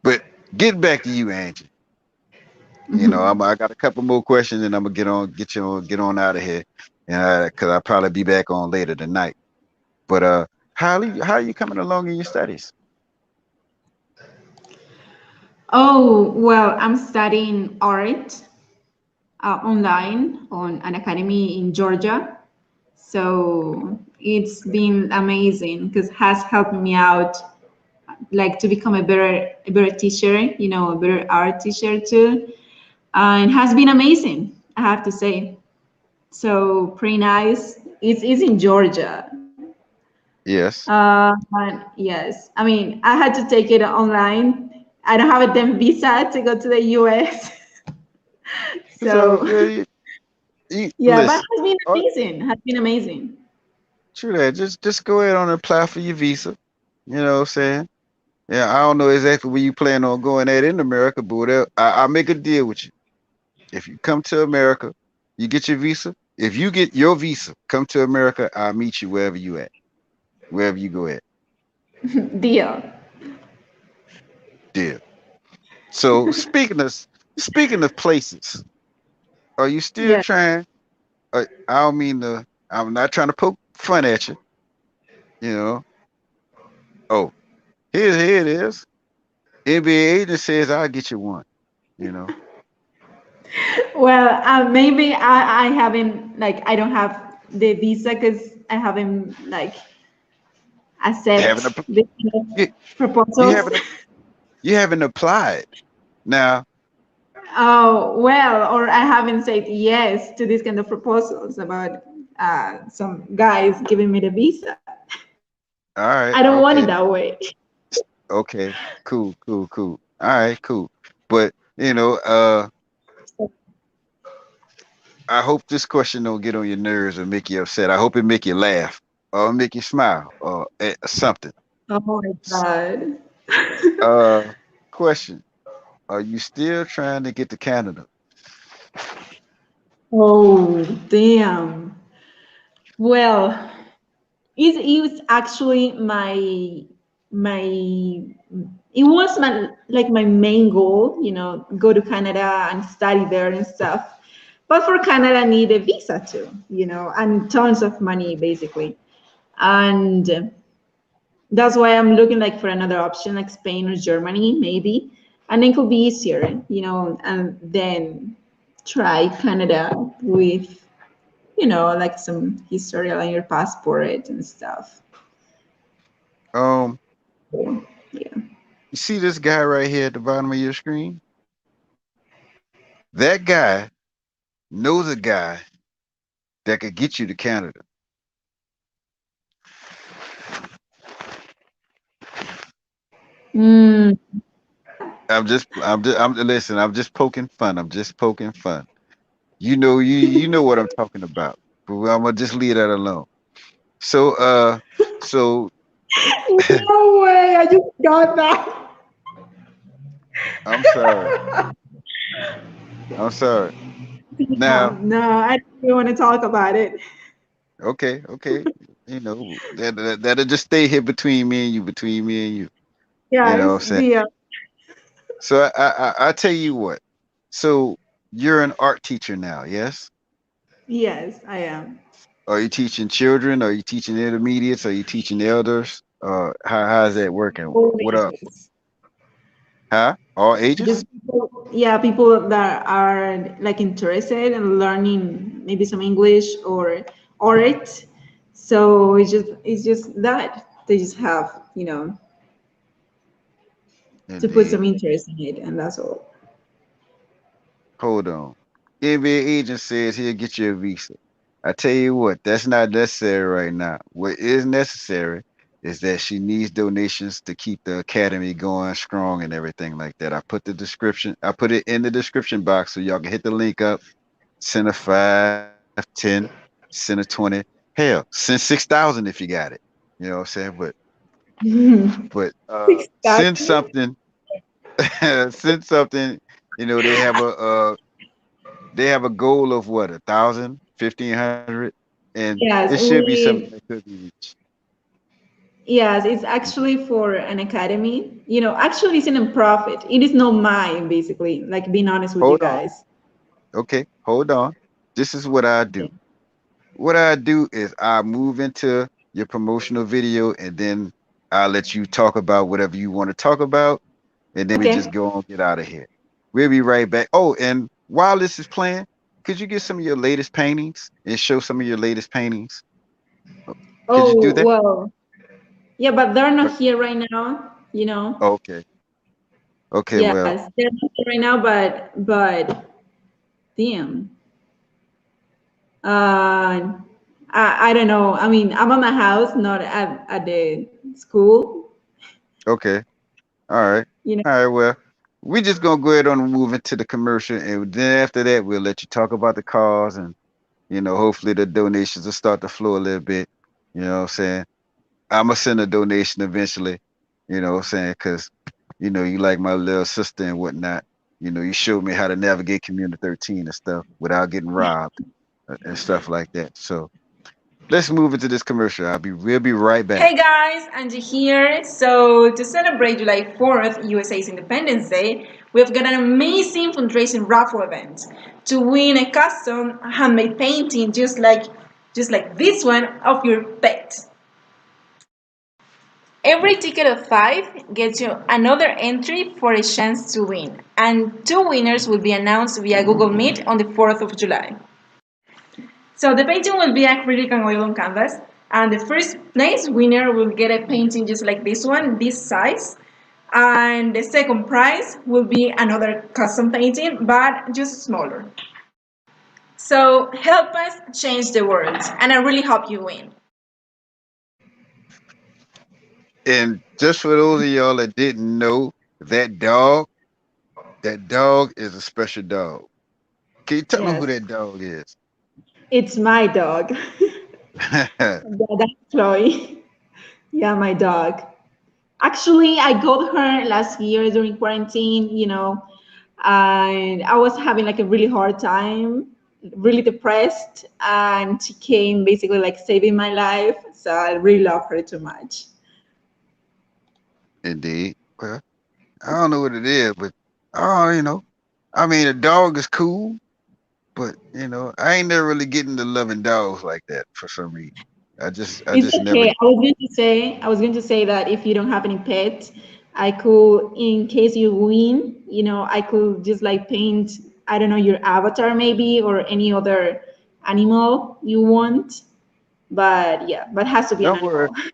But getting back to you, Angie. I got a couple more questions, and I'm gonna get on out of here, and because I'll probably be back on later tonight. But how are you coming along in your studies? Oh, well, I'm studying art online on an academy in Georgia. So it's been amazing because has helped me out like to become a better teacher, a better art teacher too. And has been amazing, I have to say. So pretty nice. It's in Georgia. Yes. And yes, I mean, I had to take it online. I don't have a damn visa to go to the US. So So you yeah, but listen. has been uh, amazing. Has been amazing. True that. Just go ahead and apply for your visa. You know what I'm saying? Yeah, I don't know exactly where you plan on going at in America, but whatever, I'll make a deal with you. If you come to America, you get your visa. If you get your visa, come to America, I'll meet you wherever you at, wherever you go at. Deal. Deal. So speaking of places, are you still Yeah. trying? I don't mean to. I'm not trying to poke fun at you. You know. Oh, here it is. NBA agent says I'll get you one. You know. Well, maybe I haven't like I don't have the visa because I haven't like You haven't accept app- the you, you proposals. haven't you haven't applied. Now, Oh well, or I haven't said yes to these kind of proposals about some guys giving me the visa. all I don't right, want it that okay, way. okay, cool. All right, cool. But I hope this question don't get on your nerves or make you upset. I hope it make you laugh or make you smile or something. Oh my S- god. Uh, question: are you still trying to get to Canada? Oh damn. Well, it was actually my it was my main goal, go to Canada and study there and stuff. But for Canada, I need a visa too, and tons of money basically. And that's why I'm looking like for another option like Spain or Germany maybe, and it could be easier, and then try Canada with like some history on your passport and stuff. Um, Yeah. you see this guy right here at the bottom of your screen? That guy knows a guy that could get you to Canada. Mm, Listen. I'm just poking fun. I'm just poking fun. You know what I'm talking about. But I'm gonna just leave that alone. So, so no way! I just got that. I'm sorry. I'm sorry. Now, No, I don't want to talk about it. okay. That'll just stay here between me and you, between me and you. You Yeah, know what I'm it's saying? the So I tell you what. So you're an art teacher now, yes? yes, I am. Are you teaching children? Are you teaching intermediates? Are you teaching elders? How's that working? All What up? ages. Huh? All ages? Just people, yeah, people that are like interested in learning maybe some English or art. So it's just that they just have to put Indeed. some interest in it, and that's all. Hold on. NBA agent says he'll get you a visa. I tell you what, that's not necessary right now. What is necessary is that she needs donations to keep the academy going strong and everything like that. I put it in the description box so y'all can hit the link up, send a 5, 10, send a 20. Hell, send 6,000 if you got it. You know what I'm saying? But send 6,000? something, send something. You know, they have a goal of what, 1,000, 1,500, and it Yes, should be something that could be reached. yes, it's actually for an academy. Actually, it's a non-profit. It is not mine, basically. Like being honest with you Hold on. guys. Okay, hold on. This is what I do. What I do is I move into your promotional video and then I'll let you talk about whatever you want to talk about. And then we just Okay. go on, get out of here. We'll be right back. Oh, and while this is playing, could you get some of your latest paintings and show some of your latest paintings? Could you do Oh, that? well, yeah, but they're not here right now. Okay. Okay, well, Yes, they're not here right now, but damn. Uh, I don't know. I mean, I'm at my house, not at the school. okay. All right. You know. All right. Well, we just gonna go ahead on and move into the commercial, and then after that, we'll let you talk about the cause, and hopefully the donations will start to flow a little bit. You know what I'm saying? I'm gonna send a donation eventually. You know what I'm saying? Because you like my little sister and whatnot. You showed me how to navigate Community 13 and stuff without getting robbed and stuff like that. So let's move into this commercial. We'll be right back. Hey guys, Angie here. So, to celebrate July 4th, USA's Independence Day, we've got an amazing fundraising raffle event to win a custom handmade painting just like this one of your pet. Every ticket of 5 gets you another entry for a chance to win, and 2 winners will be announced via Google Meet on the 4th of July. So the painting will be acrylic and oil on canvas, and the first place winner will get a painting just like this one, this size, and the second prize will be another custom painting, but just smaller. So help us change the world, and I really hope you win. And just for those of y'all that didn't know, that dog, that dog is a special dog. Can you tell them who Yes, that dog is? it's my dog. Yeah, that's Chloe. Yeah, my dog. Actually, I got her last year during quarantine, and I was having like a really hard time, really depressed, and she came basically like saving my life. So I really love her too much. Indeed. Well, I don't know what it is, but oh, I mean, a dog is cool, but I ain't never really getting to loving dogs like that for some reason. I It's just never. okay. I was going to say that if you don't have any pet, I could, in case you win, I could just like paint, I don't know, your avatar maybe or any other animal you want. But yeah, but it has to be an Don't worry. animal.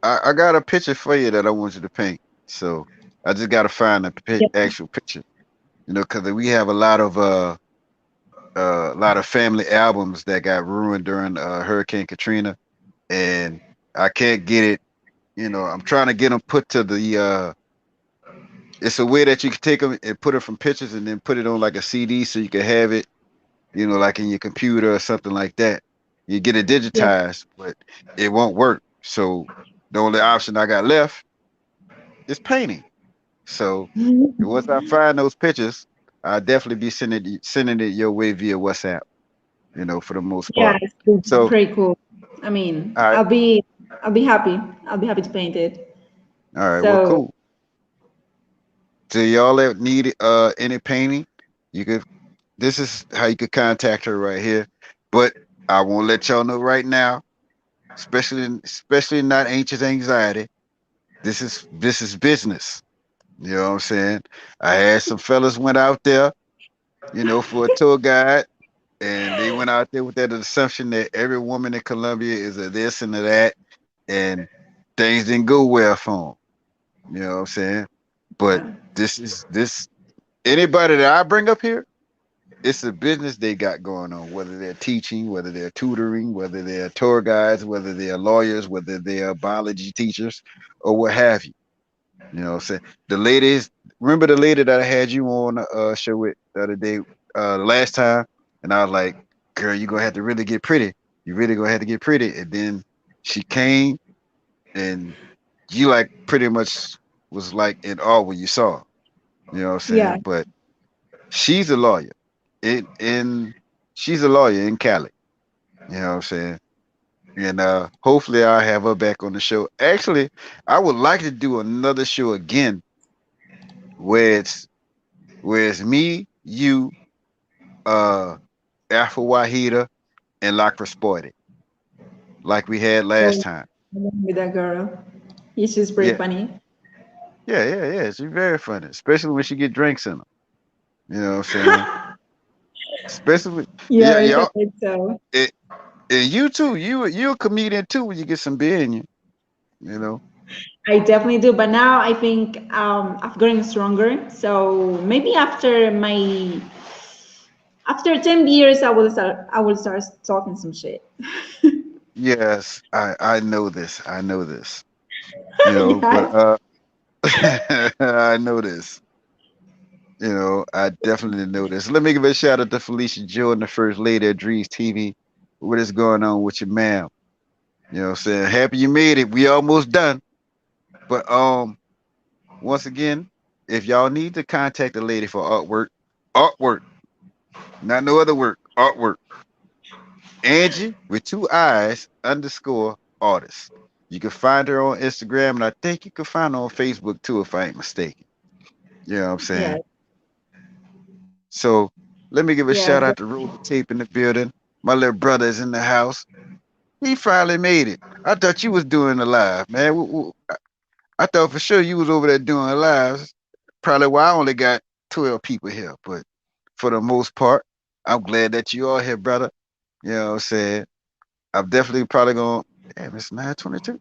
I got a picture for you that I want you to paint. So I just gotta find the Yeah. actual picture. because we have a lot of family albums that got ruined during Hurricane Katrina, and I can't get it. I'm trying to get them put to the. It's a way that you can take them and put it from pictures and then put it on like a CD so you can have it, like in your computer or something like that. You get it Yeah. digitized, but it won't work. So the only option I got left is painting. So once I find those pictures, I'll definitely be sending it your way via WhatsApp. For the most Yeah, part. it's So, pretty cool. I mean, all right, I'll be happy. I'll be happy to paint it. all right, well, So cool. So y'all that need any painting, you could. This is how you could contact her right here. But I won't let y'all know right now, especially not anxious anxiety. This is business. You know what I'm saying? I had some fellas went out there, for a tour guide, and they went out there with that assumption that every woman in Colombia is a this and a that, and things didn't go well for them. You know what I'm saying? But yeah, this anybody that I bring up here, it's a business they got going on, whether they're teaching, whether they're tutoring, whether they're tour guides, whether they're lawyers, whether they're biology teachers, or what have you. You know what I'm saying? The ladies, remember the lady that I had you on the show with the other day, last time, and I was like, girl, you're gonna have to really get pretty. You really gonna have to get pretty. And then she came and you like pretty much was like in awe when you saw her. You know what I'm yeah. saying? But she's a lawyer. In she's a lawyer in Cali. You know what I'm saying? And hopefully I'll have her back on the show. Actually, I would like to do another show again where it's me, you, uh Alpha Wahida, and Lakra Sporty, like we had last So time. with that girl, she's just pretty Yeah, funny. yeah. She's very funny, especially when she get drinks in her. You know what I'm saying? Especially, yeah, Yes, I y'all. think so. It, and you too. You a comedian too when you get some beer in you. You know. I definitely do, but now I think I've gotten stronger. So maybe after 10 years, I will start talking some shit. Yes, I know this. I know this. But Yeah. I know this. I definitely know this. Let me give a shout out to Felicia Jordan, the first lady of DreeZTV. What is going on with your ma'am? You know what I'm saying? Happy you made it. We almost done. But once again, if y'all need to contact the lady for artwork, not no other work, artwork. Angie with two eyes underscore artist. You can find her on Instagram, and I think you can find her on Facebook too, if I ain't mistaken. You know what I'm Yeah. saying? So let me give a Yeah. shout out to Roller Tape in the building. My little brother is in the house. He finally made it. I thought you was doing the live, man. I thought for sure you was over there doing lives. Probably why I only got 12 people here, but for the most part, I'm glad that you are here, brother. You know what I'm saying? I'm definitely probably going. Damn, it's 9:22.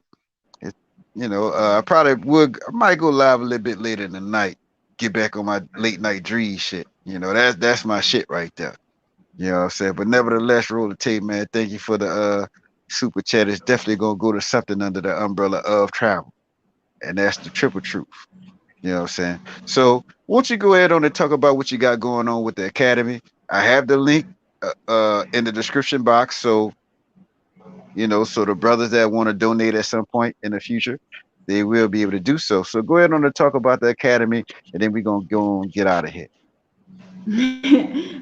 It, I might go live a little bit later in the night. Get back on my late night dream shit. That's my shit right there. You know what I'm saying? But nevertheless, roll the tape, man. Thank you for the super chat. It's definitely gonna go to something under the umbrella of travel. And that's the triple truth. You know what I'm saying? So won't you go ahead on and talk about what you got going on with the academy? I have the link in the description box. So the brothers that want to donate at some point in the future, they will be able to do so. So go ahead on and talk about the academy, and then we're gonna go and get out of here.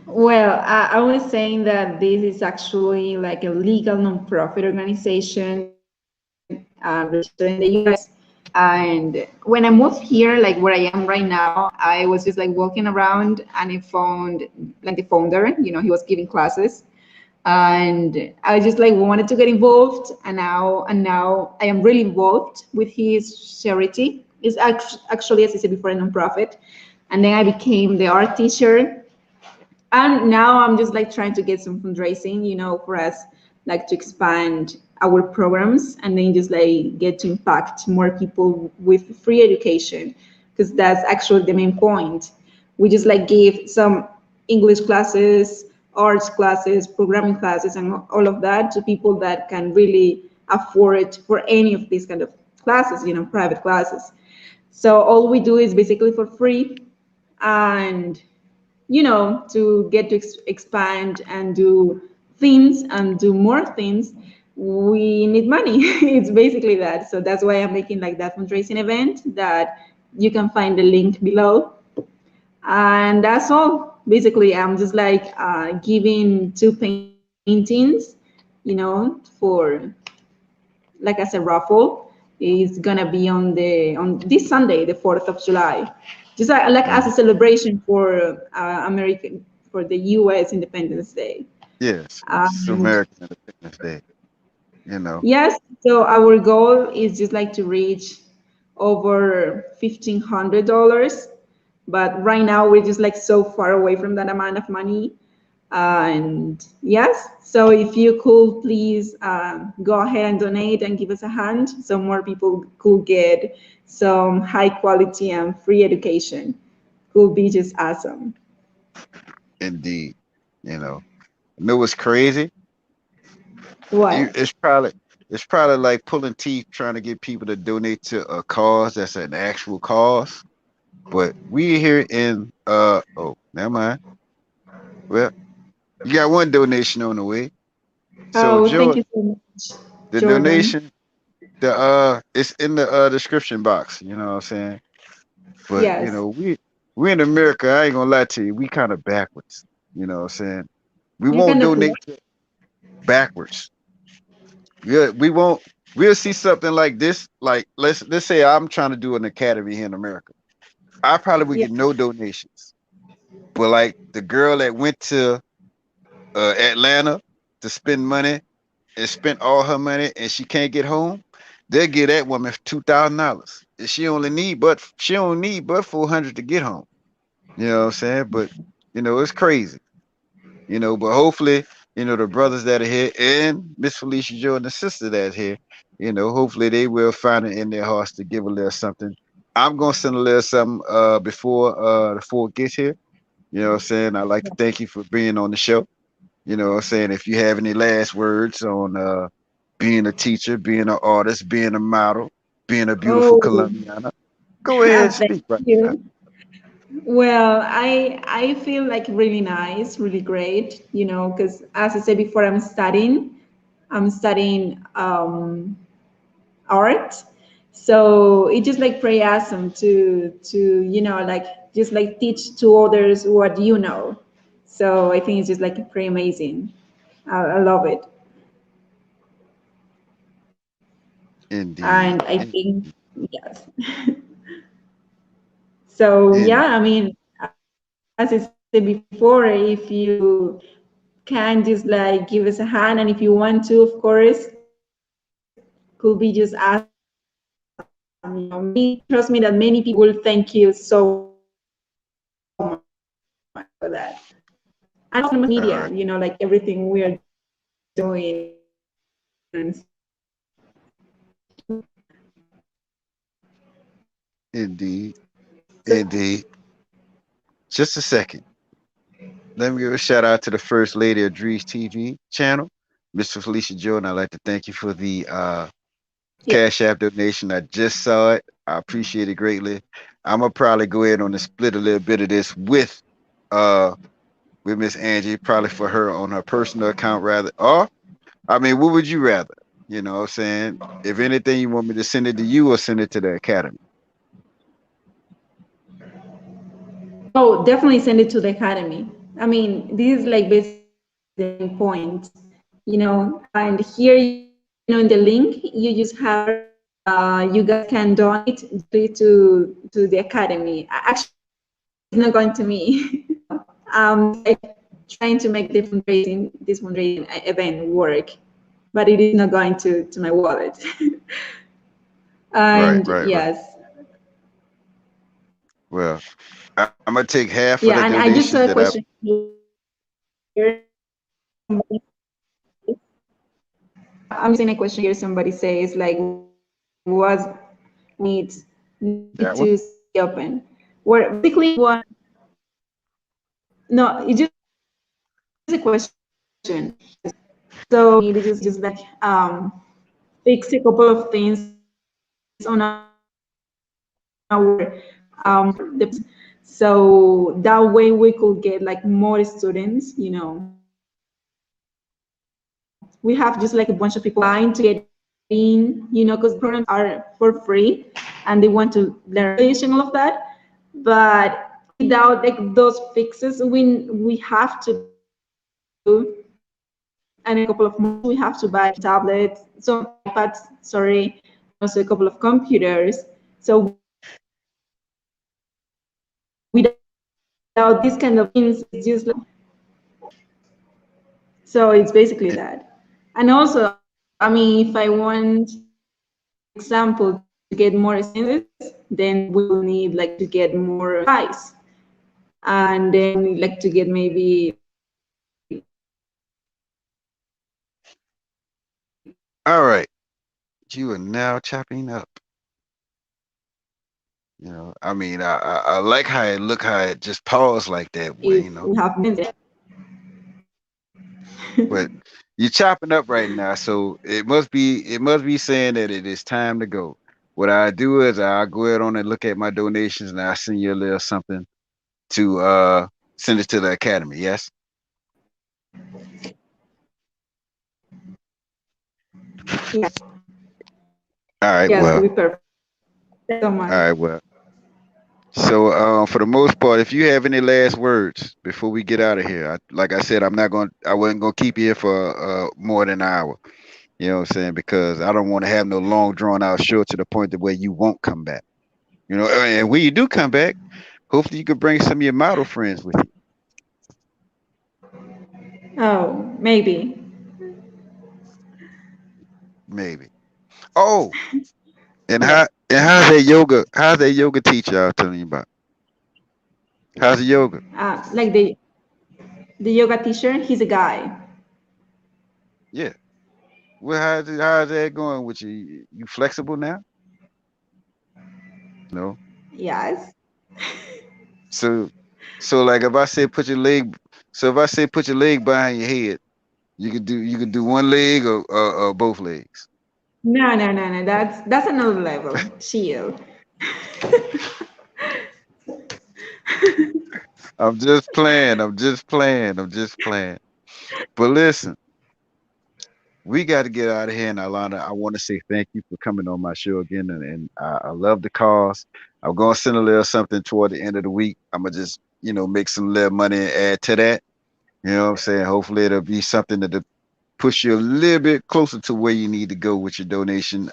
Well, I was saying that this is actually like a legal nonprofit organization registered in the US. And when I moved here, like where I am right now, I was just like walking around and I found like the founder, he was giving classes. And I just like wanted to get involved, and now I am really involved with his charity. It's actually, as I said before, a nonprofit. And then I became the art teacher, and now I'm just like trying to get some fundraising, for us, like to expand our programs and then just like get to impact more people with free education, because that's actually the main point. We just like give some English classes, arts classes, programming classes, and all of that to people that can really afford for any of these kind of classes, private classes. So all we do is basically for free, and to get to expand and do things and do more things, we need money. It's basically that. So that's why I'm making like that fundraising event that you can find the link below. And that's all. Basically, I'm just like giving 2 paintings, for like as a raffle. It's gonna be on this Sunday, the 4th of July, just like as a Mm. celebration for American for the U.S. Independence Day. Yes, it's And American Independence Day. You know, yes, so our goal is just like to reach over $1,500, but right now we're just like so far away from that amount of money. And yes, so if you could please go ahead and donate and give us a hand so more people could get some high quality and free education. Could be just awesome. indeed. You know what's crazy? What? It's probably like pulling teeth trying to get people to donate to a cause that's an actual cause. But we here in oh, never mind. Well, you got one donation on the way. So Oh, thank Joe, you so much, the Jordan. donation, the it's in the description box, you know what I'm saying? But Yes, we in America, I ain't gonna lie to you, we kind of backwards, you know what I'm saying? We you won't kind of donate backwards. We won't we'll see something like this, like let's say I'm trying to do an academy here in America. I probably would yeah. get no donations. But like the girl that went to Atlanta to spend money and spent all her money and she can't get home, they'll give that woman $2,000. And she don't need but 400 to get home. You know what I'm saying? But it's crazy. But hopefully, the brothers that are here and Miss Felicia Joe and the sister that's here, hopefully they will find it in their hearts to give a little something. I'm gonna send a little something before the four gets here. You know what I'm saying? I'd like to thank you for being on the show. You know what I'm saying? If you have any last words on being a teacher, being an artist, being a model, being a beautiful Oh, Colombiana, go ahead and thank speak right now. you. Well, I feel like really nice, really great, because as I said before, I'm studying art, so it's just like pretty awesome to like just like teach to others what you know. So I think it's just like pretty amazing. I love it, Indeed. and I think yes. So yeah, In I mean, as I said before, if you can just like give us a hand, and if you want to, of course, could be just awesome. Trust me that many people will thank you so much for that. And also social media, like everything we are all doing, right. and Indeed. so Indeed. Just a second. Let me give a shout out to the first lady of DreeZTV channel, Mr. Felicia Joe, and I'd like to thank you for the yeah. Cash App donation. I just saw it. I appreciate it greatly. I'm gonna probably go ahead on and split a little bit of this uh with Miss Angie, probably for her on her personal account rather. Or I mean, what would you rather? You know what I'm saying? If anything, you want me to send it to you or send it to the academy? Oh, definitely send it to the academy. I mean, this is like basically the main point, and here, in the link, you just have you guys can donate directly to the academy. Actually, it's not going to me. I'm just like trying to make this fundraising event work, but it is not going to my wallet. Right, And right, right. yes, Well, I'm gonna take half of the yeah, and I just donations saw a that I question here. I'm just seeing a question here. Somebody says like, was need that one. to stay open? Where basically one. no, it's just a question. So we need to just like fix a couple of things on our so that way we could get like more students, you know. We have just like a bunch of people applying to get in, you know, because programs are for free and they want to learn English and all of that. But without like those fixes, we have to do, and in a couple of months we have to buy tablets, some iPads, sorry, and also a couple of computers. So without these kind of things, it's just like, so it's basically that. And also, I mean, if I want, for example, to get more students, then we will need like to get more supplies, and then like to get maybe All right. You are now chopping up. You know, I mean, I like how it just paused like that way, if you know. we have been there. But you're chopping up right now, so it must be saying that it is time to go. What I do is I'll go ahead on and look at my donations and I'll send you a little something to send it to the academy. Yes. All right. Yes, Well. we perfect. Thanks so All much. right. Well. So, for the most part, if you have any last words before we get out of here, like I said, I wasn't gonna keep you here for more than an hour. You know what I'm saying? Because I don't want to have no long drawn out show to the point that where you won't come back. You know, and when you do come back, hopefully you could bring some of your model friends with you. Oh, maybe. Maybe. Oh, and Yeah. how's that yoga teacher I was telling you about? How's the yoga? Like the yoga teacher, he's a guy. Yeah. Well, how's that going with you? You flexible now? No. Yes. So so like if I say put your leg so if I say put your leg behind your head, you could do one leg or both legs. No, no, no, no. That's another level. Chill. I'm just playing. I'm just playing. I'm just playing. But listen, we got to get out of here. And Alana, I want to say thank you for coming on my show again. And I love the cause. I'm going to send a little something toward the end of the week. I'm going to just, make some little money and add to that. You know what I'm saying? Hopefully it'll be something that push you a little bit closer to where you need to go with your donation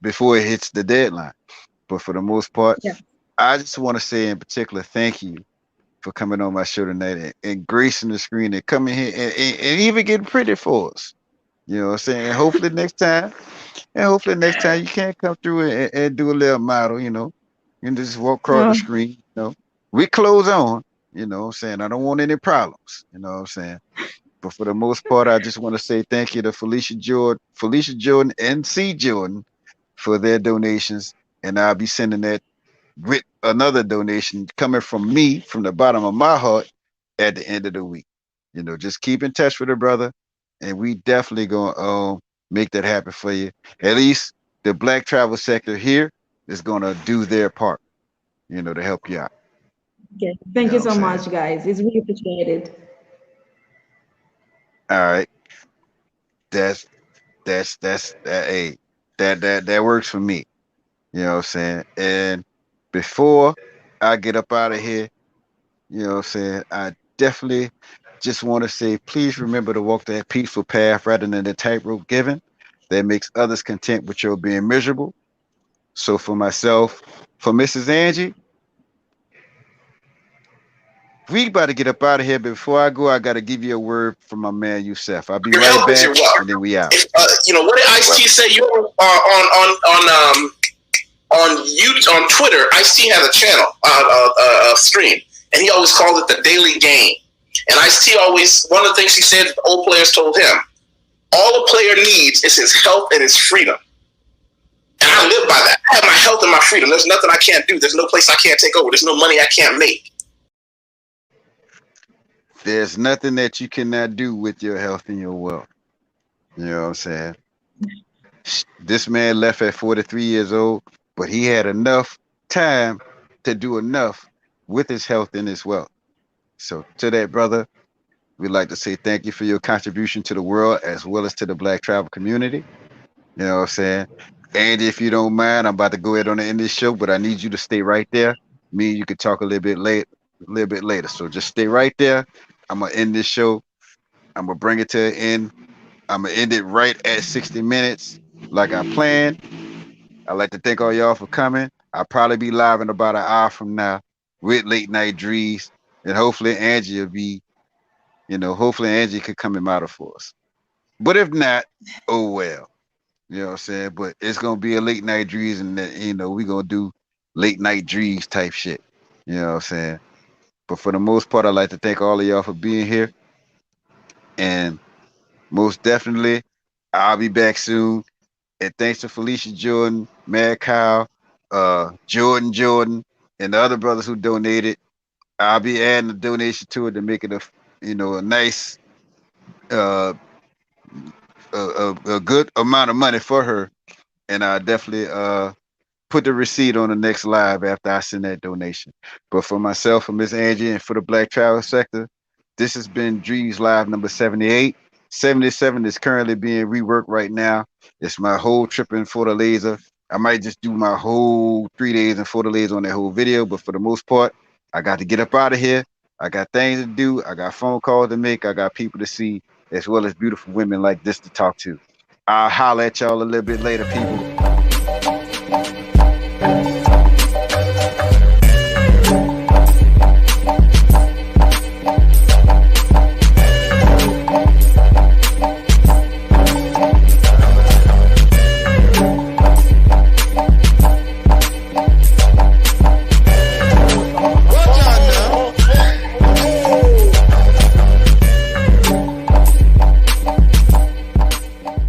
before it hits the deadline. But for the most part, Yeah. I just want to say in particular, thank you for coming on my show tonight and gracing the screen and coming here and even getting pretty for us. You know what I'm saying? And hopefully next time you can come through and do a little model, and just walk across the Oh, screen. We close on, what I'm saying? I don't want any problems, you know what I'm saying? But for the most part, I just want to say thank you to Felicia Jordan and C. Jordan for their donations. And I'll be sending that with another donation coming from me from the bottom of my heart at the end of the week. Just keep in touch with her brother, and we definitely gonna make that happen for you. At least the black travel sector here is gonna do their part, to help you out. okay. You Thank know you what I'm so saying? much, guys. It's really appreciated. All right, hey, that works for me. You know what I'm saying? And before I get up out of here, you know what I'm saying? I definitely just want to say, please remember to walk that peaceful path rather than the tightrope given that makes others content with your being miserable. So for myself, for Mrs. Angie, we about to get up out of here. But before I go, I got to give you a word from my man Youssef. I'll be Your right health is your back, wealth. and then we out. If, what did Ice T say? You on YouTube, on Twitter. Ice T has a channel, a stream, and he always calls it the Daily Game. And Ice T always, one of the things he said, old players told him, all a player needs is his health and his freedom. And I live by that. I have my health and my freedom. There's nothing I can't do. There's no place I can't take over. There's no money I can't make. There's nothing that you cannot do with your health and your wealth. You know what I'm saying? This man left at 43 years old, but he had enough time to do enough with his health and his wealth. So to that brother, we'd like to say thank you for your contribution to the world as well as to the Black travel community. You know what I'm saying? Andy, if you don't mind, I'm about to go ahead on the end of this show, but I need you to stay right there. Me and you can talk a little bit later. So just stay right there. I'm gonna end this show. I'm gonna bring it to an end. I'm gonna end it right at 60 minutes, like I planned. I'd like to thank all y'all for coming. I'll probably be live in about an hour from now with Late Night Drees. And hopefully Angie will be, hopefully Angie could come and model for us. But if not, oh well. You know what I'm saying? But it's gonna be a late night Drees, and we're gonna do late night Drees type shit. You know what I'm saying? But for the most part, I'd like to thank all of y'all for being here. And most definitely, I'll be back soon. And thanks to Felicia Jordan, Mad Kyle, Jordan, and the other brothers who donated. I'll be adding a donation to it to make it a nice, uh, a good amount of money for her. And I definitely put the receipt on the next live after I send that donation. But for myself, for Miss Angie, and for the Black Travel Sector, this has been DreeZ Live number 78. 77 is currently being reworked right now. It's my whole trip in Fortaleza. I might just do my whole 3 days in Fortaleza on that whole video, but for the most part, I got to get up out of here. I got things to do. I got phone calls to make. I got people to see, as well as beautiful women like this to talk to. I'll holler at y'all a little bit later, people.